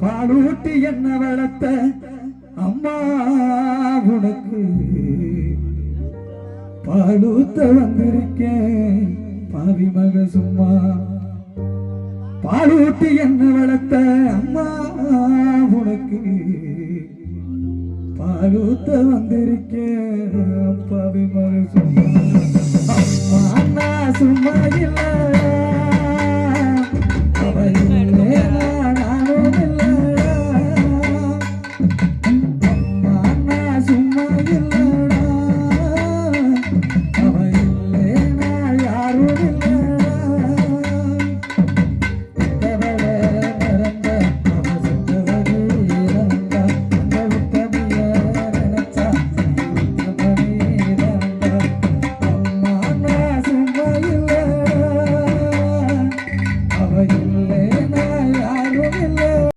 பாலூட்டி என்ன வளர்த்த அம்மா உனக்கு பாலூத்த வந்திருக்கேன் பாவி மக சும்மா. பாலூட்டி என்ன வளர்த்த அம்மா உனக்கு பாலூத்த வந்திருக்கேன்.